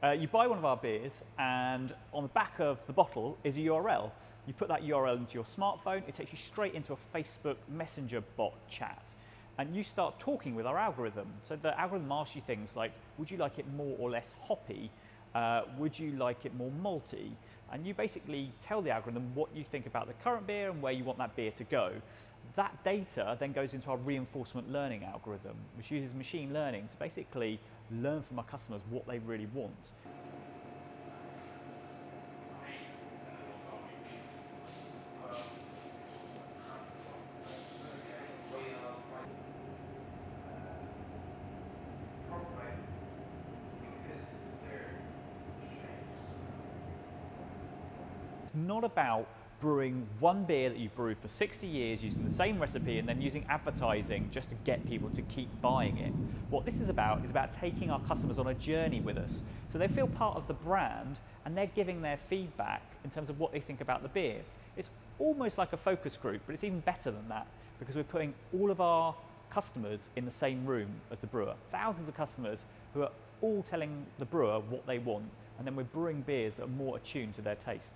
You buy one of our beers, and on the back of the bottle is a URL. You put that URL into your smartphone, it takes you straight into a Facebook Messenger bot chat, and you start talking with our algorithm. So the algorithm asks you things like, would you like it more or less hoppy? Would you like it more malty? And you basically tell the algorithm what you think about the current beer and where you want that beer to go. That data then goes into our reinforcement learning algorithm, which uses machine learning to basically learn from our customers what they really want. It's not about brewing one beer that you've brewed for 60 years using the same recipe and then using advertising just to get people to keep buying it. What this is about taking our customers on a journey with us. So they feel part of the brand and they're giving their feedback in terms of what they think about the beer. It's almost like a focus group, but it's even better than that because we're putting all of our customers in the same room as the brewer. Thousands of customers who are all telling the brewer what they want, and then we're brewing beers that are more attuned to their taste.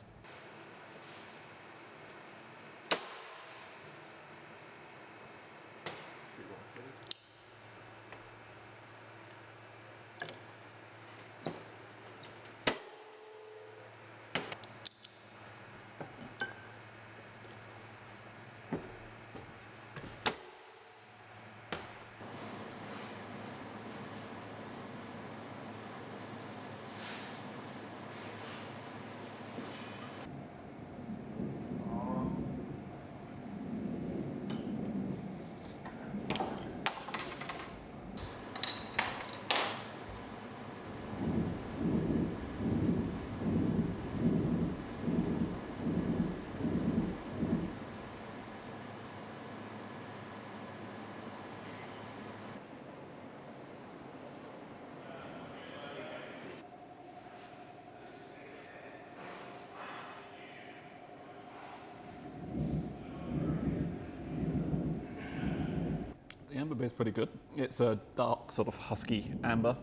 The amber beer is pretty good. It's a dark, sort of husky amber.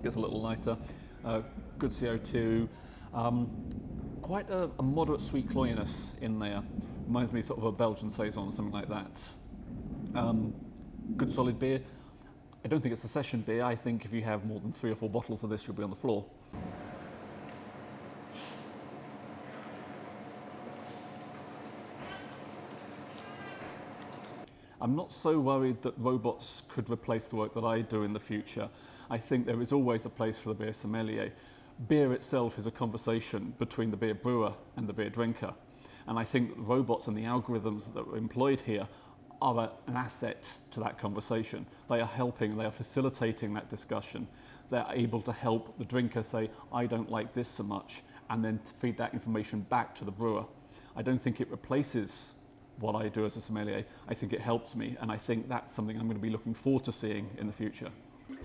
Gets a little lighter. Good CO2. Quite a moderate sweet cloyiness in there. Reminds me sort of a Belgian saison or something like that. Good solid beer. I don't think it's a session beer. I think if you have more than 3 or 4 bottles of this, you'll be on the floor. I'm not so worried that robots could replace the work that I do in the future. I think there is always a place for the beer sommelier. Beer itself is a conversation between the beer brewer and the beer drinker. And I think that the robots and the algorithms that are employed here are an asset to that conversation. They are helping, they are facilitating that discussion. They're able to help the drinker say, I don't like this so much, and then feed that information back to the brewer. I don't think it replaces what I do as a sommelier. I think it helps me, and I think that's something I'm going to be looking forward to seeing in the future. My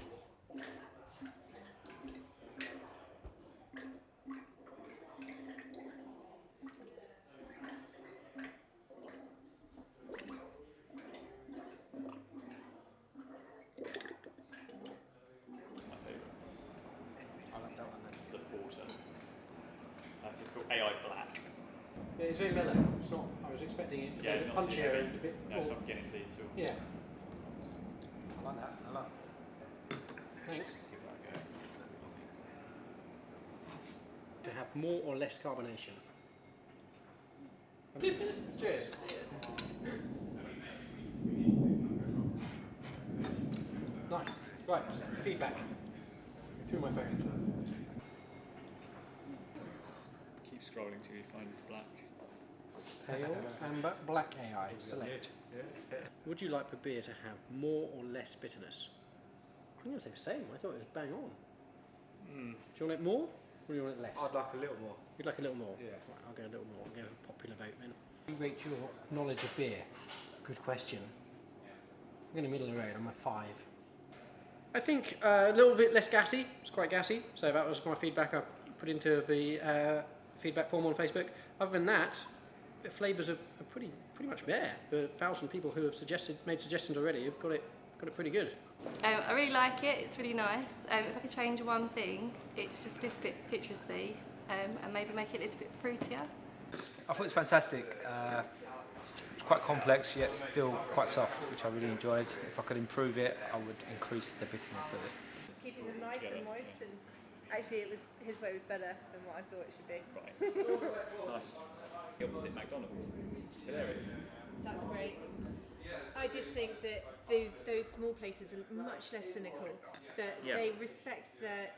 favourite. I like that one then. It's a porter. So it's called AI Black. Yeah, it's very mellow. It's not. I was expecting it to be a bit punchier and a bit more. No, it's not Guinness too. Yeah. I like that. I like that. Thanks. Give that a go. To have more or less carbonation. Cheers. Nice. Right. Feedback. Two of my favourites. Keep scrolling till you find black. Pale, amber, black AI. Select. Would you like the beer to have more or less bitterness? I think it's the same. I thought it was bang on. Do you want it more, or do you want it less? I'd like a little more. You'd like a little more? Yeah. Right, I'll go a little more. I'll go a popular vote then. You rate your knowledge of beer? Good question. I'm in the middle of the road. I'm a 5. I think a little bit less gassy. It's quite gassy. So that was my feedback I put into the feedback form on Facebook. Other than that, the flavours are pretty much there. The 1,000 people who have made suggestions already have got it Got it pretty good. I really like it, it's really nice. If I could change one thing, it's just a little bit citrusy and maybe make it a little bit fruitier. I thought it was fantastic. It's quite complex yet still quite soft, which I really enjoyed. If I could improve it, I would increase the bitterness of it. Keeping them nice and moist, and actually his way was better than what I thought it should be. Right. Nice. The opposite McDonald's. Which is hilarious. That's great. I just think that those small places are much less cynical. That they respect the